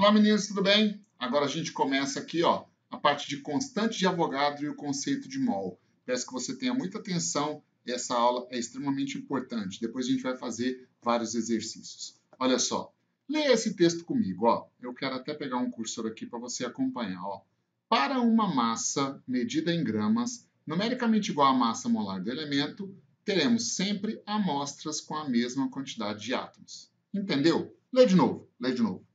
Olá, meninos, tudo bem? Agora a gente começa aqui, ó, a parte de constante de Avogadro e o conceito de mol. Peço que você tenha muita atenção, essa aula é extremamente importante. Depois a gente vai fazer vários exercícios. Olha só, leia esse texto comigo, ó. Eu quero até pegar um cursor aqui para você acompanhar, ó. Para uma massa medida em gramas, numericamente igual à massa molar do elemento, teremos sempre amostras com a mesma quantidade de átomos. Entendeu? Lê de novo, lê de novo.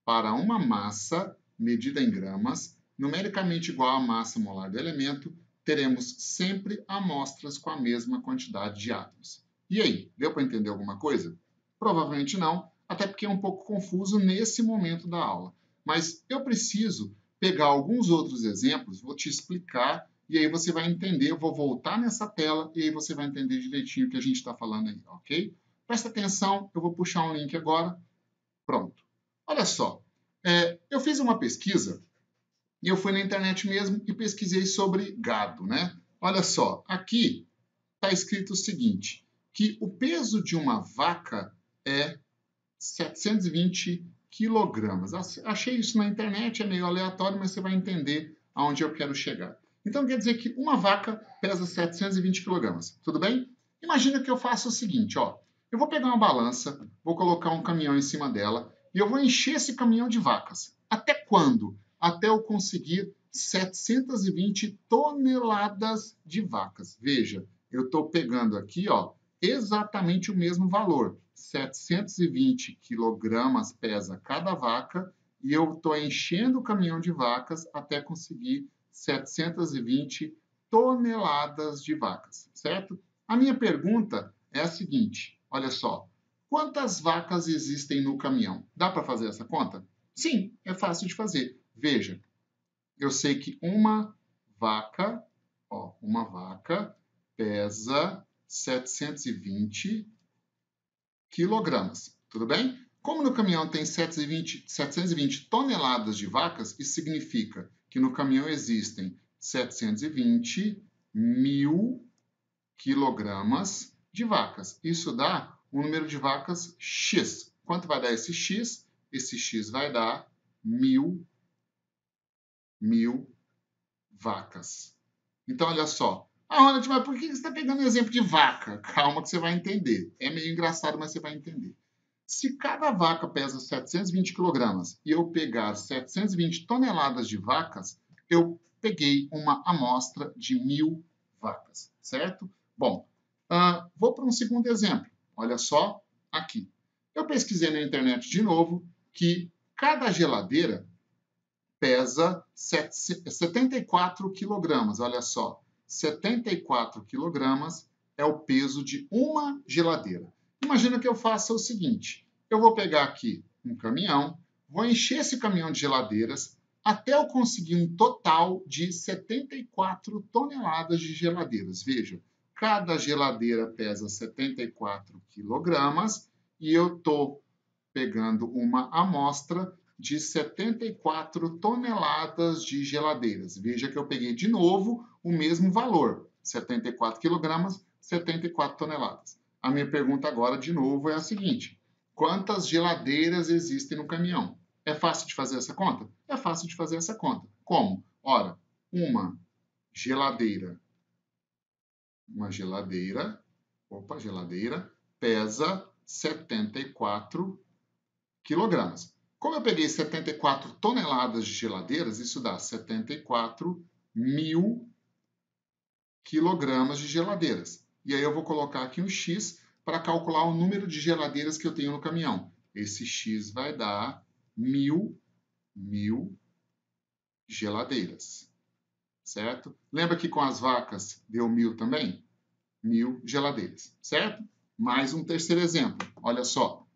Para uma massa medida em gramas, numericamente igual à massa molar do elemento, teremos sempre amostras com a mesma quantidade de átomos. E aí, deu para entender alguma coisa? Provavelmente não, até porque é um pouco confuso nesse momento da aula. Mas eu preciso pegar alguns outros exemplos, vou te explicar, e aí você vai entender, eu vou voltar nessa tela, e aí você vai entender direitinho o que a gente está falando aí, ok? Presta atenção, eu vou puxar um link agora. Pronto. Olha só, eu fiz uma pesquisa e eu fui na internet mesmo e pesquisei sobre gado, né? Olha só, aqui está escrito o seguinte, que o peso de uma vaca é 720 quilogramas. Achei isso na internet, é meio aleatório, mas você vai entender aonde eu quero chegar. Então, quer dizer que uma vaca pesa 720 quilogramas, tudo bem? Imagina que eu faça o seguinte, ó. Eu vou pegar uma balança, vou colocar um caminhão em cima dela e eu vou encher esse caminhão de vacas. Até quando? Até eu conseguir 720 toneladas de vacas. Veja, eu estou pegando aqui, ó, exatamente o mesmo valor. 720 quilogramas pesa cada vaca e eu estou enchendo o caminhão de vacas até conseguir 720 toneladas de vacas, certo? A minha pergunta é a seguinte, olha só, quantas vacas existem no caminhão? Dá para fazer essa conta? Sim, é fácil de fazer. Veja, eu sei que uma vaca pesa 720 quilogramas, tudo bem? Como no caminhão tem 720 toneladas de vacas, isso significa que no caminhão existem 720 mil quilogramas de vacas. Isso dá um número de vacas X. Quanto vai dar esse X? Esse X vai dar mil vacas. Então, olha só. Ronald, mas por que você está pegando o exemplo de vaca? Calma que você vai entender. É meio engraçado, mas você vai entender. Se cada vaca pesa 720 quilogramas e eu pegar 720 toneladas de vacas, eu peguei uma amostra de 1000 vacas, certo? Bom, vou para um segundo exemplo. Olha só aqui. Eu pesquisei na internet de novo que cada geladeira pesa 74 quilogramas. Olha só, 74 quilogramas é o peso de uma geladeira. Imagina que eu faça o seguinte, eu vou pegar aqui um caminhão, vou encher esse caminhão de geladeiras até eu conseguir um total de 74 toneladas de geladeiras. Veja, cada geladeira pesa 74 quilogramas e eu estou pegando uma amostra de 74 toneladas de geladeiras. Veja que eu peguei de novo o mesmo valor, 74 quilogramas, 74 toneladas. A minha pergunta agora, de novo, é a seguinte. Quantas geladeiras existem no caminhão? É fácil de fazer essa conta? É fácil de fazer essa conta. Como? Ora, uma geladeira pesa 74 quilogramas. Como eu peguei 74 toneladas de geladeiras, isso dá 74 mil quilogramas de geladeiras. E aí eu vou colocar aqui um X para calcular o número de geladeiras que eu tenho no caminhão. Esse X vai dar mil geladeiras, certo? Lembra que com as vacas deu 1000 também? 1000 geladeiras, certo? Mais um terceiro exemplo, olha só.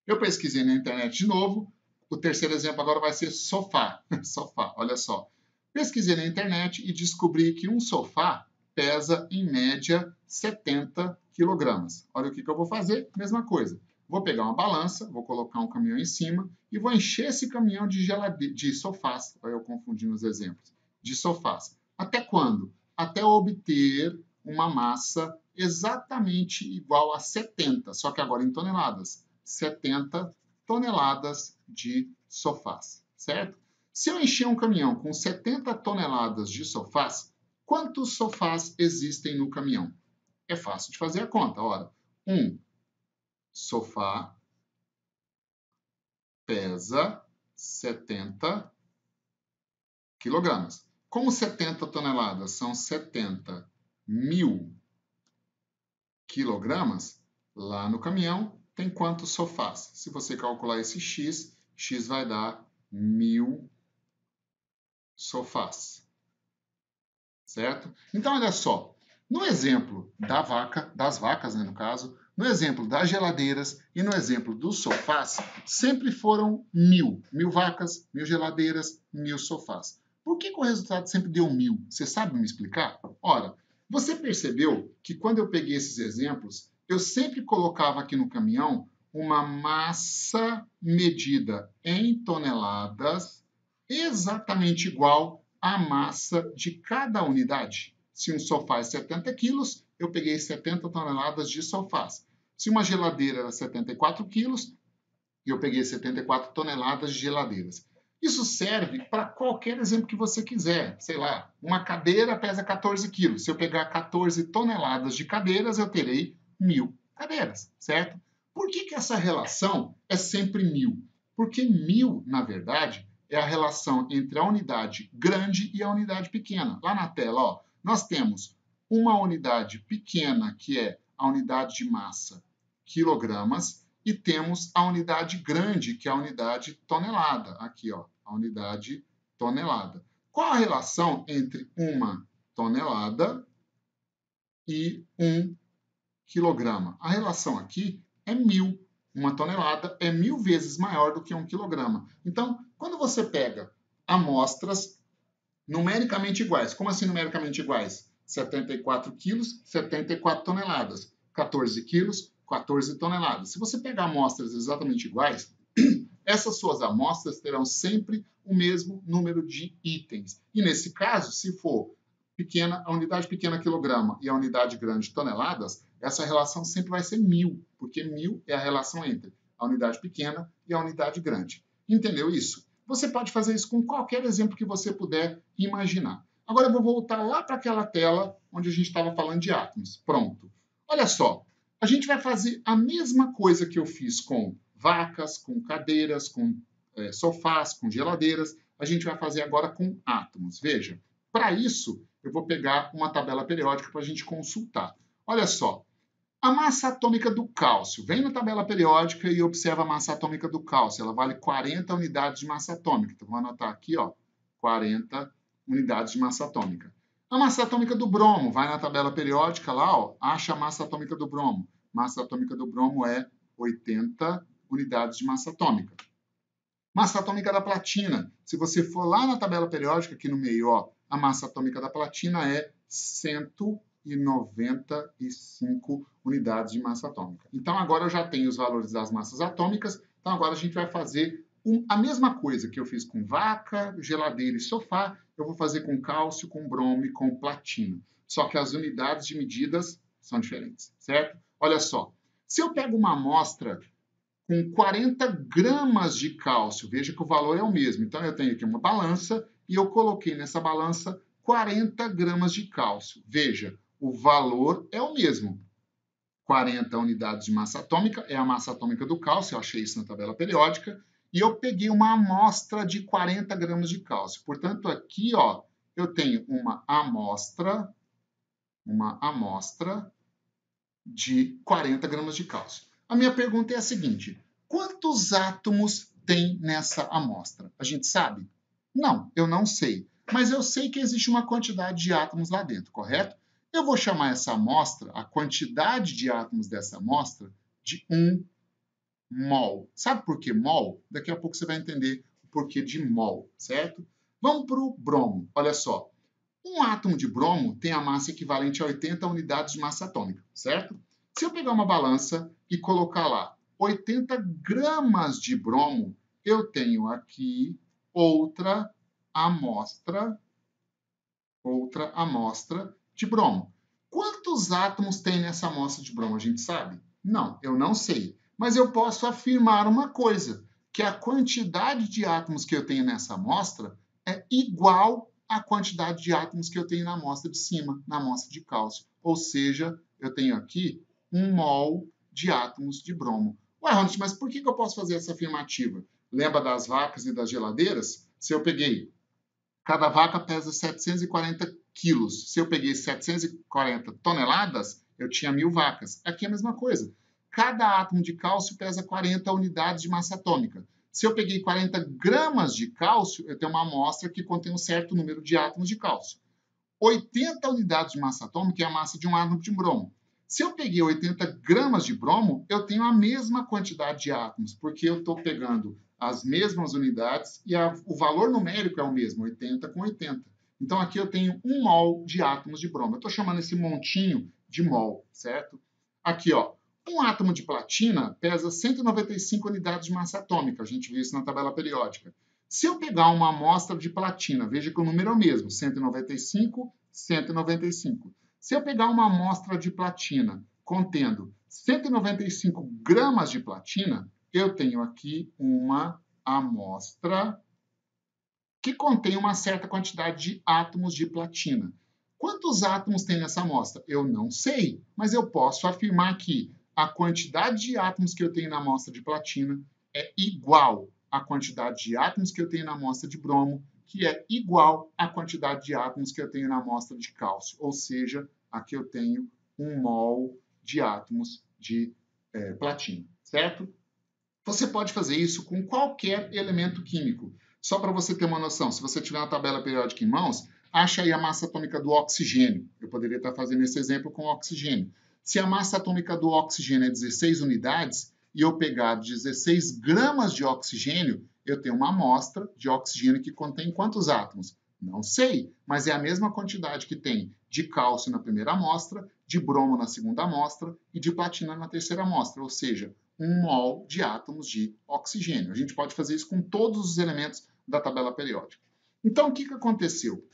Eu pesquisei na internet de novo. O terceiro exemplo agora vai ser sofá. Sofá, olha só. Pesquisei na internet e descobri que um sofá pesa, em média, 70 quilogramas. Olha o que eu vou fazer. Mesma coisa. Vou pegar uma balança, vou colocar um caminhão em cima e vou encher esse caminhão de sofás. Olha eu confundindo os exemplos. De sofás. Até quando? Até obter uma massa exatamente igual a 70, só que agora em toneladas. 70 toneladas de sofás, certo? Se eu encher um caminhão com 70 toneladas de sofás, quantos sofás existem no caminhão? É fácil de fazer a conta. Ora, um sofá pesa 70 quilogramas. Como 70 toneladas são 70 mil quilogramas, lá no caminhão tem quantos sofás? Se você calcular esse x, x vai dar 1000 sofás, certo? Então, olha só, no exemplo das vacas, né, no caso, no exemplo das geladeiras e no exemplo dos sofás, sempre foram 1000. 1000 vacas, 1000 geladeiras, 1000 sofás. Por que o resultado sempre deu 1000? Você sabe me explicar? Ora, você percebeu que quando eu peguei esses exemplos, eu sempre colocava aqui no caminhão uma massa medida em toneladas exatamente igual à massa de cada unidade. Se um sofá é 70 quilos, eu peguei 70 toneladas de sofás. Se uma geladeira era 74 quilos, eu peguei 74 toneladas de geladeiras. Isso serve para qualquer exemplo que você quiser. Sei lá, uma cadeira pesa 14 quilos. Se eu pegar 14 toneladas de cadeiras, eu terei 1000 cadeiras, certo? Por que essa relação é sempre 1000? Porque 1000, na verdade, é a relação entre a unidade grande e a unidade pequena. Lá na tela, ó, nós temos uma unidade pequena, que é a unidade de massa, quilogramas, e temos a unidade grande, que é a unidade tonelada. Aqui, ó, a unidade tonelada. Qual a relação entre uma tonelada e 1 quilograma? A relação aqui é 1000. Uma tonelada é 1000 vezes maior do que 1 quilograma. Então, quando você pega amostras numericamente iguais, como assim numericamente iguais? 74 quilos, 74 toneladas. 14 quilos, 14 toneladas. Se você pegar amostras exatamente iguais, essas suas amostras terão sempre o mesmo número de itens. E nesse caso, se for a unidade pequena quilograma e a unidade grande toneladas, essa relação sempre vai ser 1000, porque 1000 é a relação entre a unidade pequena e a unidade grande. Entendeu isso? Você pode fazer isso com qualquer exemplo que você puder imaginar. Agora eu vou voltar lá para aquela tela onde a gente estava falando de átomos. Pronto. Olha só, a gente vai fazer a mesma coisa que eu fiz com vacas, com cadeiras, com sofás, com geladeiras. A gente vai fazer agora com átomos. Veja, para isso eu vou pegar uma tabela periódica para a gente consultar. Olha só, a massa atômica do cálcio. Vem na tabela periódica e observa a massa atômica do cálcio. Ela vale 40 unidades de massa atômica. Então, vou anotar aqui, ó, 40 unidades de massa atômica. A massa atômica do bromo. Vai na tabela periódica lá, ó, acha a massa atômica do bromo. Massa atômica do bromo é 80 unidades de massa atômica. Massa atômica da platina. Se você for lá na tabela periódica, aqui no meio, ó, a massa atômica da platina é 195 unidades de massa atômica. Então, agora eu já tenho os valores das massas atômicas. Então, agora a gente vai fazer a mesma coisa que eu fiz com vaca, geladeira e sofá, eu vou fazer com cálcio, com bromo e com platina. Só que as unidades de medidas são diferentes, certo? Olha só, se eu pego uma amostra com 40 gramas de cálcio, veja que o valor é o mesmo. Então, eu tenho aqui uma balança e eu coloquei nessa balança 40 gramas de cálcio. Veja, o valor é o mesmo. 40 unidades de massa atômica é a massa atômica do cálcio, eu achei isso na tabela periódica, e eu peguei uma amostra de 40 gramas de cálcio. Portanto, aqui, ó, eu tenho uma amostra de 40 gramas de cálcio. A minha pergunta é a seguinte: quantos átomos tem nessa amostra? A gente sabe? Não, eu não sei. Mas eu sei que existe uma quantidade de átomos lá dentro, correto? Eu vou chamar essa amostra, a quantidade de átomos dessa amostra, de 1 mol. Sabe por que mol? Daqui a pouco você vai entender o porquê de mol, certo? Vamos para o bromo. Olha só. Um átomo de bromo tem a massa equivalente a 80 unidades de massa atômica, certo? Se eu pegar uma balança e colocar lá 80 gramas de bromo, eu tenho aqui outra amostra de bromo. Quantos átomos tem nessa amostra de bromo? A gente sabe? Não, eu não sei. Mas eu posso afirmar uma coisa, que a quantidade de átomos que eu tenho nessa amostra é igual à quantidade de átomos que eu tenho na amostra de cima, na amostra de cálcio. Ou seja, eu tenho aqui 1 mol de átomos de bromo. Ué, Ronald, mas por que eu posso fazer essa afirmativa? Lembra das vacas e das geladeiras? Se eu peguei, cada vaca pesa 740 quilos. Se eu peguei 740 toneladas, eu tinha 1.000 vacas. Aqui é a mesma coisa. Cada átomo de cálcio pesa 40 unidades de massa atômica. Se eu peguei 40 gramas de cálcio, eu tenho uma amostra que contém um certo número de átomos de cálcio. 80 unidades de massa atômica é a massa de um átomo de bromo. Se eu peguei 80 gramas de bromo, eu tenho a mesma quantidade de átomos, porque eu estou pegando as mesmas unidades e o valor numérico é o mesmo, 80 com 80. Então, aqui eu tenho 1 mol de átomos de bromo. Eu estou chamando esse montinho de mol, certo? Aqui, ó, um átomo de platina pesa 195 unidades de massa atômica. A gente viu isso na tabela periódica. Se eu pegar uma amostra de platina, veja que o número é o mesmo, 195, 195. Se eu pegar uma amostra de platina contendo 195 gramas de platina, eu tenho aqui uma amostra que contém uma certa quantidade de átomos de platina. Quantos átomos tem nessa amostra? Eu não sei, mas eu posso afirmar que a quantidade de átomos que eu tenho na amostra de platina é igual à quantidade de átomos que eu tenho na amostra de bromo, que é igual à quantidade de átomos que eu tenho na amostra de cálcio. Ou seja, aqui eu tenho 1 mol de átomos de platina, certo? Você pode fazer isso com qualquer elemento químico. Só para você ter uma noção, se você tiver uma tabela periódica em mãos, acha aí a massa atômica do oxigênio. Eu poderia estar fazendo esse exemplo com oxigênio. Se a massa atômica do oxigênio é 16 unidades e eu pegar 16 gramas de oxigênio, eu tenho uma amostra de oxigênio que contém quantos átomos? Não sei, mas é a mesma quantidade que tem de cálcio na primeira amostra, de bromo na segunda amostra e de platina na terceira amostra, ou seja, 1 mol de átomos de oxigênio. A gente pode fazer isso com todos os elementos da tabela periódica. Então, o que aconteceu?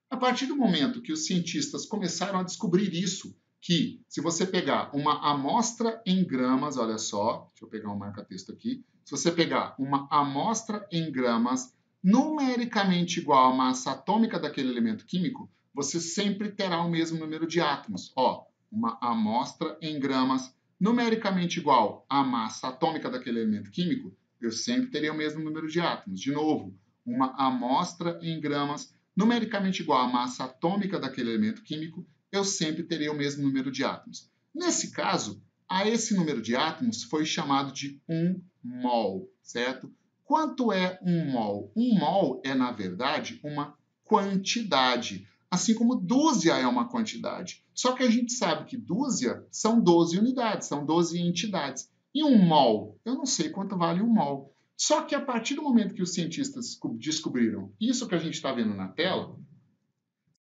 A partir do momento que os cientistas começaram a descobrir isso, que se você pegar uma amostra em gramas, olha só, deixa eu pegar um marca-texto aqui, se você pegar uma amostra em gramas numericamente igual à massa atômica daquele elemento químico, você sempre terá o mesmo número de átomos. Ó, uma amostra em gramas numericamente igual à massa atômica daquele elemento químico, eu sempre teria o mesmo número de átomos. De novo, uma amostra em gramas numericamente igual à massa atômica daquele elemento químico, eu sempre terei o mesmo número de átomos. Nesse caso, a esse número de átomos foi chamado de 1 mol, certo? Quanto é 1 mol? 1 mol é, na verdade, uma quantidade, assim como dúzia é uma quantidade. Só que a gente sabe que dúzia são 12 unidades, são 12 entidades. E 1 mol? Eu não sei quanto vale 1 mol. Só que a partir do momento que os cientistas descobriram isso que a gente está vendo na tela,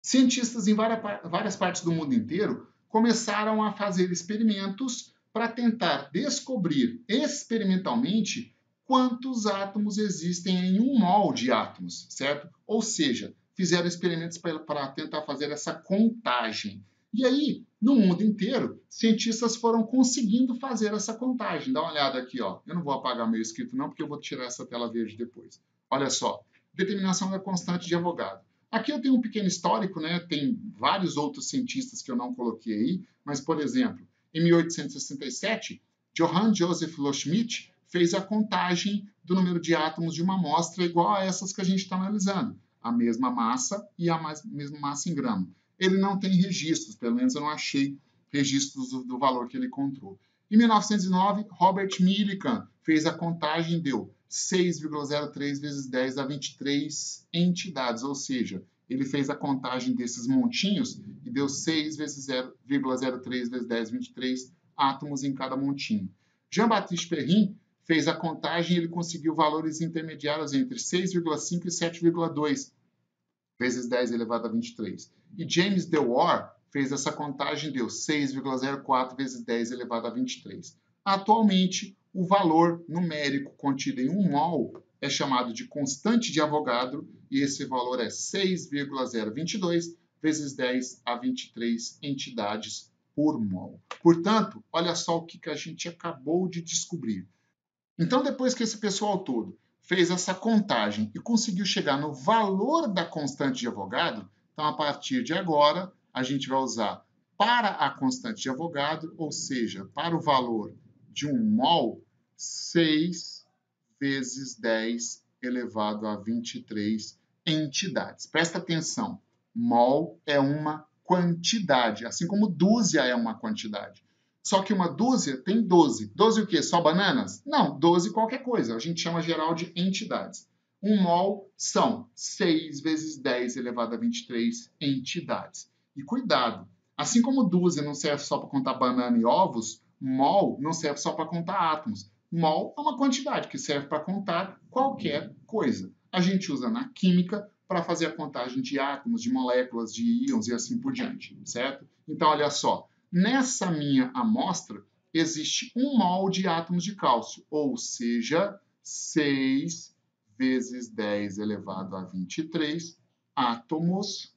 cientistas em várias partes do mundo inteiro começaram a fazer experimentos para tentar descobrir experimentalmente quantos átomos existem em 1 mol de átomos, certo? Ou seja, fizeram experimentos para tentar fazer essa contagem. E aí, no mundo inteiro, cientistas foram conseguindo fazer essa contagem. Dá uma olhada aqui, ó. Eu não vou apagar meu escrito não, porque eu vou tirar essa tela verde depois. Olha só, determinação da constante de Avogadro. Aqui eu tenho um pequeno histórico, né? Tem vários outros cientistas que eu não coloquei aí, mas, por exemplo, em 1867, Johann Joseph Loschmidt fez a contagem do número de átomos de uma amostra igual a essas que a gente está analisando. A mesma massa e a mesma massa em grama. Ele não tem registros, pelo menos eu não achei registros do valor que ele encontrou. Em 1909, Robert Millikan fez a contagem e deu 6,03 vezes 10 a 23 entidades, ou seja, ele fez a contagem desses montinhos e deu 6 vezes 0,03 vezes 10 a 23 átomos em cada montinho. Jean-Baptiste Perrin fez a contagem e ele conseguiu valores intermediários entre 6,5 e 7,2 vezes 10 elevado a 23. E James Dewar fez essa contagem e deu 6,04 vezes 10 elevado a 23. Atualmente, o valor numérico contido em 1 mol é chamado de constante de Avogadro e esse valor é 6,022 vezes 10 a 23 entidades por mol. Portanto, olha só o que a gente acabou de descobrir. Então, depois que esse pessoal todo fez essa contagem e conseguiu chegar no valor da constante de Avogadro, então, a partir de agora, a gente vai usar para a constante de Avogadro, ou seja, para o valor de 1 mol, 6 vezes 10 elevado a 23 entidades. Presta atenção, mol é uma quantidade, assim como dúzia é uma quantidade. Só que uma dúzia tem 12. 12 o quê? Só bananas? Não, 12 qualquer coisa. A gente chama geral de entidades. 1 mol são 6 vezes 10 elevado a 23 entidades. E cuidado, assim como dúzia não serve só para contar banana e ovos, mol não serve só para contar átomos. Mol é uma quantidade que serve para contar qualquer coisa. A gente usa na química para fazer a contagem de átomos, de moléculas, de íons e assim por diante, certo? Então, olha só, nessa minha amostra existe 1 mol de átomos de cálcio, ou seja, 6 vezes 10 elevado a 23 átomos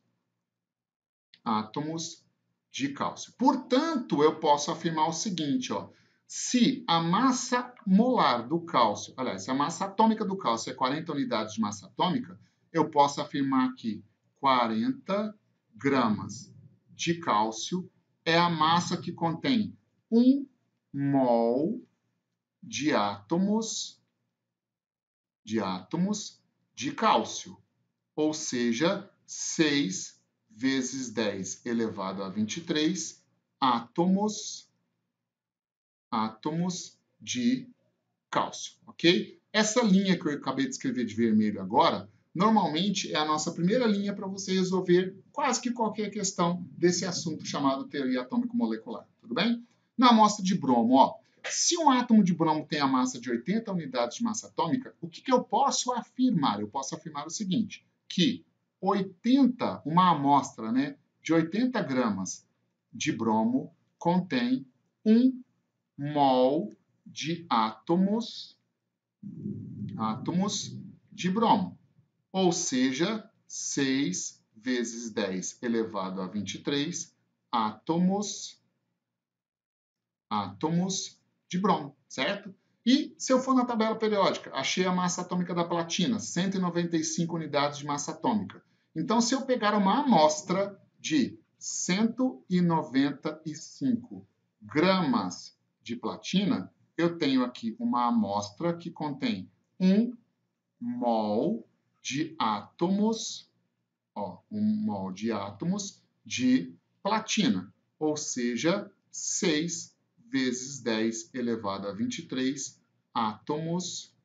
de cálcio. Portanto, eu posso afirmar o seguinte, ó, se a massa molar do cálcio, aliás, se a massa atômica do cálcio é 40 unidades de massa atômica, eu posso afirmar que 40 gramas de cálcio é a massa que contém 1 mol de átomos de cálcio, ou seja, 6 vezes 10 elevado a 23 átomos de cálcio, ok? Essa linha que eu acabei de escrever de vermelho agora, normalmente é a nossa primeira linha para você resolver quase que qualquer questão desse assunto chamado teoria atômico-molecular, tudo bem? Na amostra de bromo, ó, se um átomo de bromo tem a massa de 80 unidades de massa atômica, o que eu posso afirmar? Eu posso afirmar o seguinte, que uma amostra, né, de 80 gramas de bromo contém 1 mol de átomos de bromo, ou seja, 6 vezes 10 elevado a 23 átomos de bromo, certo? E se eu for na tabela periódica, achei a massa atômica da platina, 195 unidades de massa atômica. Então, se eu pegar uma amostra de 195 gramas de platina, eu tenho aqui uma amostra que contém 1 mol de átomos, ó, 1 mol de átomos de platina, ou seja, 6 vezes 10 elevado a 23 átomos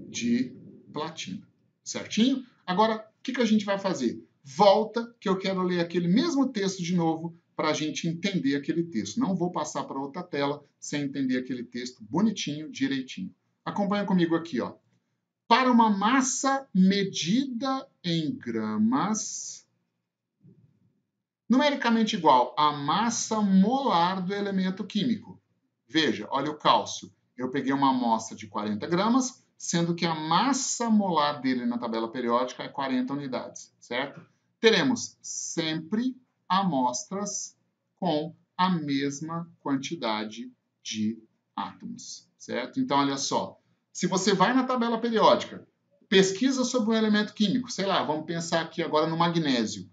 de platina. Certinho? Agora, o que a gente vai fazer? Volta, que eu quero ler aquele mesmo texto de novo para a gente entender aquele texto. Não vou passar para outra tela sem entender aquele texto bonitinho, direitinho. Acompanha comigo aqui, ó. Para uma massa medida em gramas, numericamente igual à massa molar do elemento químico. Veja, olha o cálcio. Eu peguei uma amostra de 40 gramas, sendo que a massa molar dele na tabela periódica é 40 unidades, certo? Teremos sempre amostras com a mesma quantidade de átomos, certo? Então, olha só, se você vai na tabela periódica, pesquisa sobre um elemento químico, sei lá, vamos pensar aqui agora no magnésio.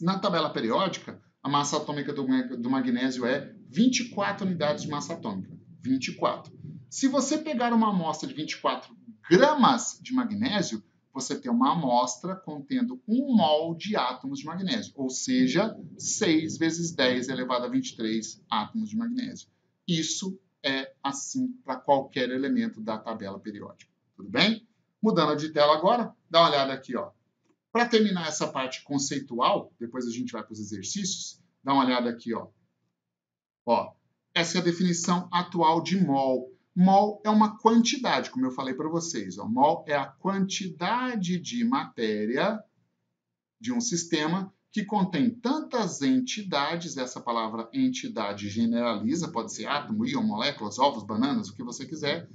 Na tabela periódica, a massa atômica do magnésio é 24 unidades de massa atômica. 24. Se você pegar uma amostra de 24 gramas de magnésio, você tem uma amostra contendo 1 mol de átomos de magnésio, ou seja, 6 vezes 10 elevado a 23 átomos de magnésio. Isso é assim para qualquer elemento da tabela periódica. Tudo bem? Mudando de tela agora, dá uma olhada aqui, ó. Para terminar essa parte conceitual, depois a gente vai para os exercícios, dá uma olhada aqui, ó. Ó, essa é a definição atual de mol. Mol é uma quantidade, como eu falei para vocês. Ó. Mol é a quantidade de matéria de um sistema que contém tantas entidades, essa palavra entidade generaliza, pode ser átomo, íon, moléculas, ovos, bananas, o que você quiser,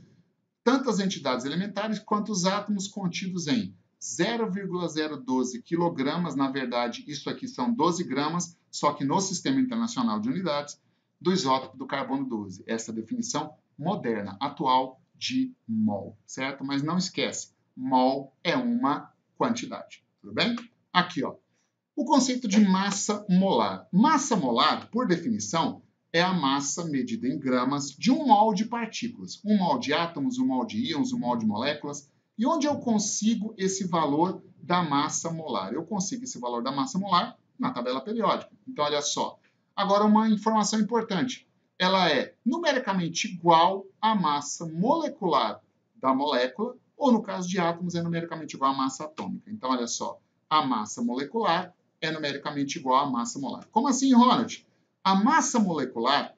tantas entidades elementares quanto os átomos contidos em 0,012 quilogramas, na verdade, isso aqui são 12 gramas, só que no Sistema Internacional de Unidades, do isótopo do carbono 12. Essa definição moderna, atual de mol, certo? Mas não esquece, mol é uma quantidade, tudo bem? Aqui, ó, o conceito de massa molar. Massa molar, por definição, é a massa medida em gramas de um mol de partículas. Um mol de átomos, um mol de íons, um mol de moléculas. E onde eu consigo esse valor da massa molar? Eu consigo esse valor da massa molar na tabela periódica. Então, olha só. Agora, uma informação importante. Ela é numericamente igual à massa molecular da molécula, ou no caso de átomos, é numericamente igual à massa atômica. Então, olha só. A massa molecular é numericamente igual à massa molar. Como assim, Ronald? A massa molecular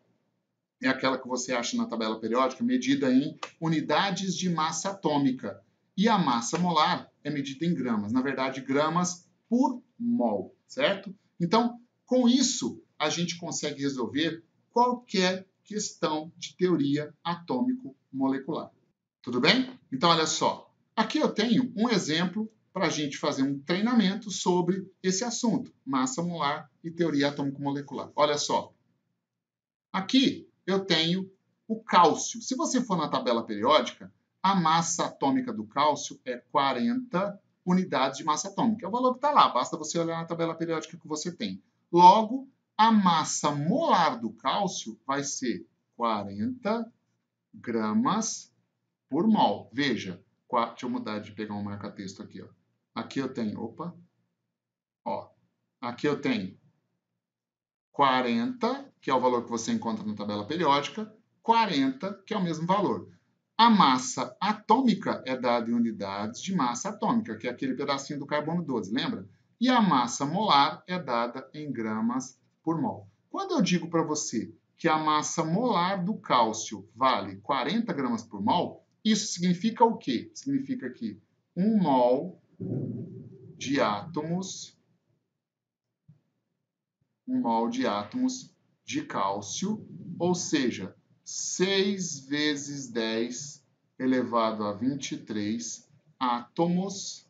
é aquela que você acha na tabela periódica, medida em unidades de massa atômica. E a massa molar é medida em gramas. Na verdade, gramas por mol, certo? Então, com isso, a gente consegue resolver qualquer questão de teoria atômico-molecular. Tudo bem? Então, olha só. Aqui eu tenho um exemplo para a gente fazer um treinamento sobre esse assunto, massa molar e teoria atômico-molecular. Olha só. Aqui eu tenho o cálcio. Se você for na tabela periódica, a massa atômica do cálcio é 40 unidades de massa atômica. É o valor que está lá, basta você olhar na tabela periódica que você tem. Logo, a massa molar do cálcio vai ser 40 gramas por mol. Veja, deixa eu mudar de pegar um marca-texto aqui. Ó. Aqui eu tenho, aqui eu tenho 40, que é o valor que você encontra na tabela periódica, 40, que é o mesmo valor. A massa atômica é dada em unidades de massa atômica, que é aquele pedacinho do carbono 12, lembra? E a massa molar é dada em gramas por mol. Quando eu digo para você que a massa molar do cálcio vale 40 gramas por mol, isso significa o quê? Significa que 1 mol de átomos de cálcio, ou seja, 6 vezes 10 elevado a 23 átomos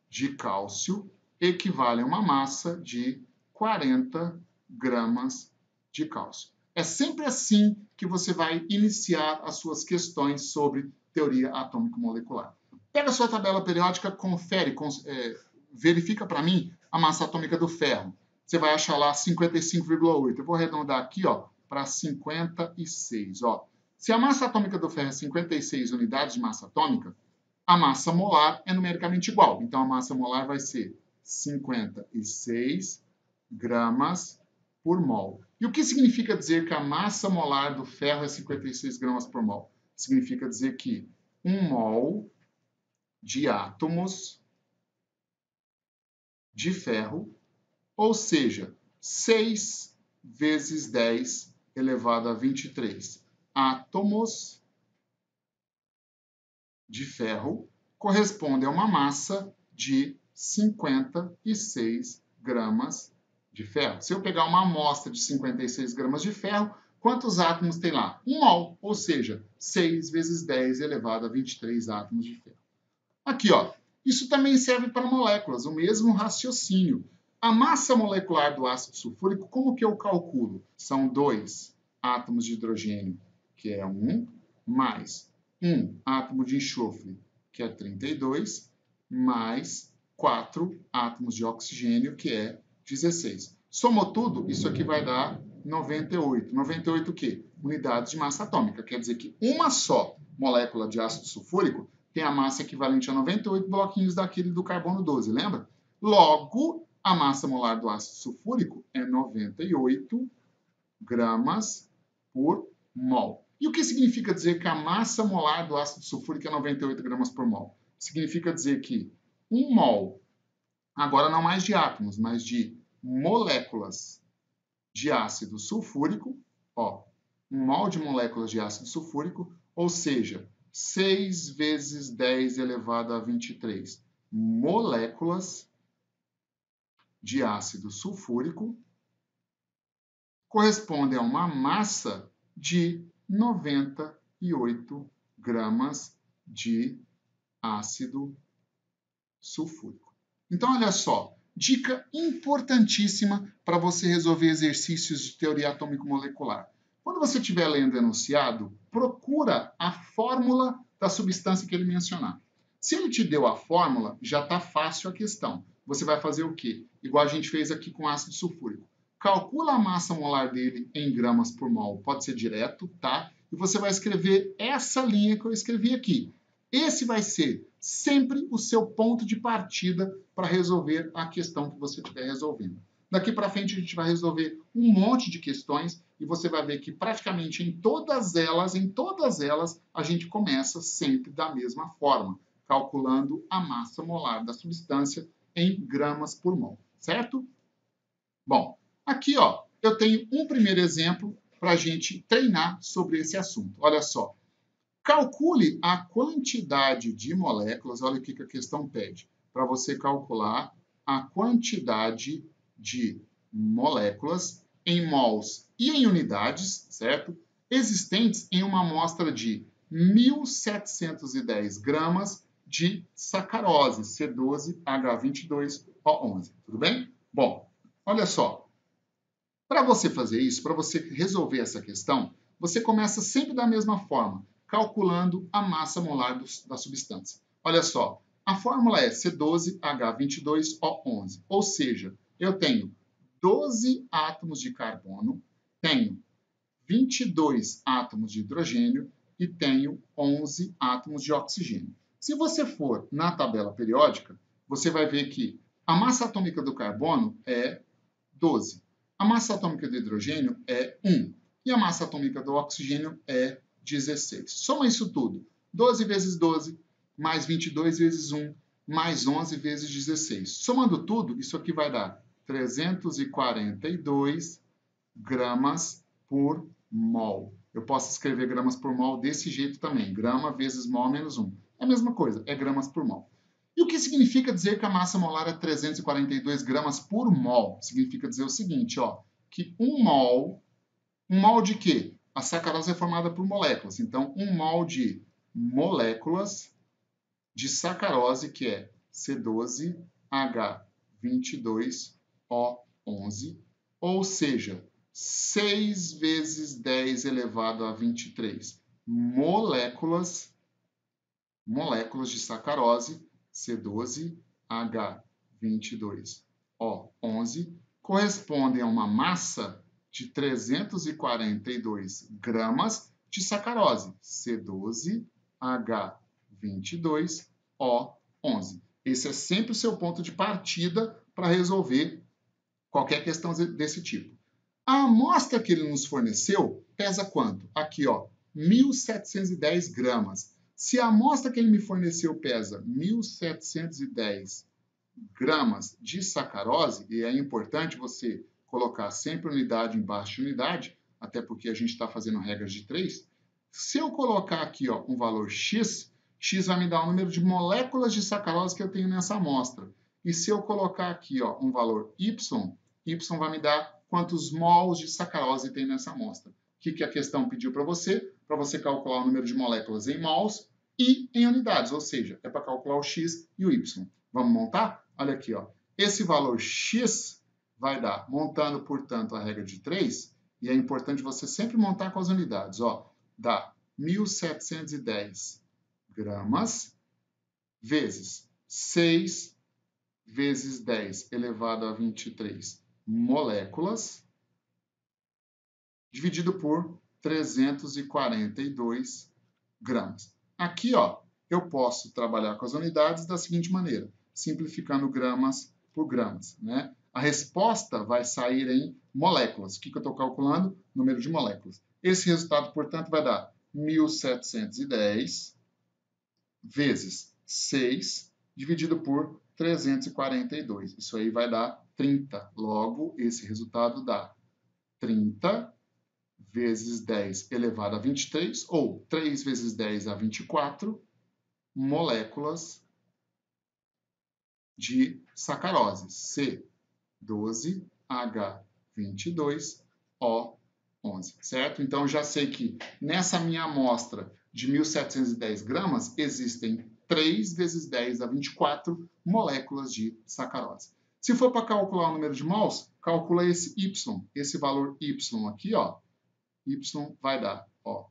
de cálcio equivale a uma massa de 40 gramas de cálcio. É sempre assim que você vai iniciar as suas questões sobre teoria atômico-molecular. Pega a sua tabela periódica, confere, verifica para mim a massa atômica do ferro. Você vai achar lá 55,8. Eu vou arredondar aqui para 56. Ó. Se a massa atômica do ferro é 56 unidades de massa atômica, a massa molar é numericamente igual. Então, a massa molar vai ser 56 gramas por mol. E o que significa dizer que a massa molar do ferro é 56 gramas por mol? Significa dizer que 1 mol de átomos de ferro, ou seja, 6 vezes 10 elevado a 23 átomos de ferro, corresponde a uma massa de 56 gramas de ferro. Se eu pegar uma amostra de 56 gramas de ferro, quantos átomos tem lá? 1 mol, ou seja, 6 vezes 10 elevado a 23 átomos de ferro. Aqui, ó, isso também serve para moléculas, o mesmo raciocínio. A massa molecular do ácido sulfúrico, como que eu calculo? São 2 átomos de hidrogênio, que é 1, mais 1 átomo de enxofre, que é 32, mais 4 átomos de oxigênio, que é 16. Somou tudo, isso aqui vai dar 98. 98 o quê? Unidades de massa atômica. Quer dizer que uma só molécula de ácido sulfúrico tem a massa equivalente a 98 bloquinhos daquele do carbono 12, lembra? Logo, a massa molar do ácido sulfúrico é 98 gramas por mol. E o que significa dizer que a massa molar do ácido sulfúrico é 98 gramas por mol? Significa dizer que 1 mol, agora não mais de átomos, mas de moléculas de ácido sulfúrico, 1 mol de moléculas de ácido sulfúrico, ou seja, 6 vezes 10 elevado a 23 moléculas de ácido sulfúrico corresponde a uma massa de 98 gramas de ácido sulfúrico. Então, olha só, Dica importantíssima para você resolver exercícios de teoria atômico-molecular. Quando você estiver lendo o enunciado, procura a fórmula da substância que ele mencionar. Se ele te deu a fórmula, já está fácil a questão. Você vai fazer o quê? Igual a gente fez aqui com ácido sulfúrico. Calcula a massa molar dele em gramas por mol. Pode ser direto, tá? E você vai escrever essa linha que eu escrevi aqui. Esse vai ser sempre o seu ponto de partida para resolver a questão que você estiver resolvendo. Daqui para frente a gente vai resolver um monte de questões e você vai ver que praticamente em todas elas, a gente começa sempre da mesma forma, calculando a massa molar da substância em gramas por mol, certo? Bom, aqui ó, eu tenho um primeiro exemplo para a gente treinar sobre esse assunto. Olha só. Calcule a quantidade de moléculas, olha o que a questão pede, para você calcular a quantidade de moléculas em mols e em unidades, certo? Existentes em uma amostra de 1.710 gramas de sacarose, C12H22O11, tudo bem? Bom, olha só, para você fazer isso, para você resolver essa questão, você começa sempre da mesma forma, calculando a massa molar da substância. Olha só, a fórmula é C12H22O11, ou seja, eu tenho 12 átomos de carbono, tenho 22 átomos de hidrogênio e tenho 11 átomos de oxigênio. Se você for na tabela periódica, você vai ver que a massa atômica do carbono é 12. A massa atômica do hidrogênio é 1. E a massa atômica do oxigênio é 16. Soma isso tudo. 12 vezes 12, mais 22 vezes 1, mais 11 vezes 16. Somando tudo, isso aqui vai dar 342 gramas por mol. Eu posso escrever gramas por mol desse jeito também. Grama vezes mol menos 1. É a mesma coisa, é gramas por mol. E o que significa dizer que a massa molar é 342 gramas por mol? Significa dizer o seguinte, ó, que um mol de quê? A sacarose é formada por moléculas. Então, um mol de moléculas de sacarose, que é C12H22O11, ou seja, 6 vezes 10 elevado a 23 moléculas de sacarose, C12H22O11, correspondem a uma massa de 342 gramas de sacarose, C12H22O11. Esse é sempre o seu ponto de partida para resolver qualquer questão desse tipo. A amostra que ele nos forneceu pesa quanto? Aqui, ó, 1.710 gramas. Se a amostra que ele me forneceu pesa 1.710 gramas de sacarose, e é importante você colocar sempre unidade embaixo de unidade, até porque a gente está fazendo regras de 3, se eu colocar aqui ó, um valor x, x vai me dar o número de moléculas de sacarose que eu tenho nessa amostra. E se eu colocar aqui ó, um valor y, y vai me dar quantos mols de sacarose tem nessa amostra. O que a questão pediu para você? Para você calcular o número de moléculas em mols e em unidades, ou seja, é para calcular o x e o y. Vamos montar? Olha aqui, ó. Esse valor x vai dar, montando, portanto, a regra de 3, e é importante você sempre montar com as unidades, ó, dá 1.710 gramas vezes 6 vezes 10 elevado a 23 moléculas, dividido por 342 gramas. Aqui, ó, eu posso trabalhar com as unidades da seguinte maneira, simplificando gramas por gramas, né? A resposta vai sair em moléculas. O que eu estou calculando? Número de moléculas. Esse resultado, portanto, vai dar 1.710 vezes 6 dividido por 342. Isso aí vai dar 30. Logo, esse resultado dá 30 vezes 10 elevado a 23, ou 3 vezes 10 a 24, moléculas de sacarose, C12H22O11, certo? Então, já sei que nessa minha amostra de 1.710 gramas, existem 3 vezes 10 a 24 moléculas de sacarose. Se for para calcular o número de mols, calcula esse Y, esse valor Y aqui, ó. Y vai dar, ó.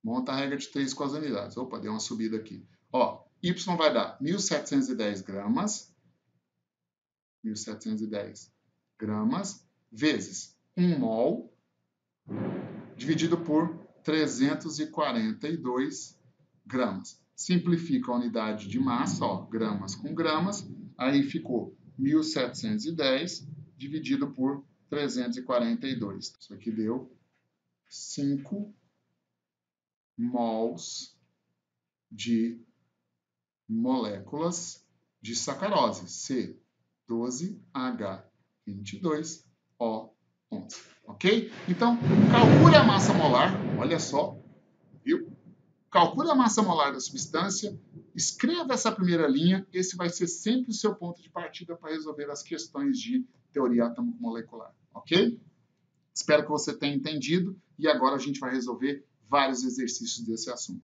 Monta a regra de 3 com as unidades. Opa, deu uma subida aqui. Ó, Y vai dar 1.710 gramas. 1.710 gramas vezes 1 mol dividido por 342 gramas. Simplifica a unidade de massa, ó, gramas com gramas. Aí ficou 1.710 dividido por 342. Isso aqui deu 5 mols de moléculas de sacarose, C12H22O11, ok? Então, calcule a massa molar, olha só, viu? Calcule a massa molar da substância, escreva essa primeira linha, esse vai ser sempre o seu ponto de partida para resolver as questões de teoria atômico-molecular, ok? Espero que você tenha entendido e agora a gente vai resolver vários exercícios desse assunto.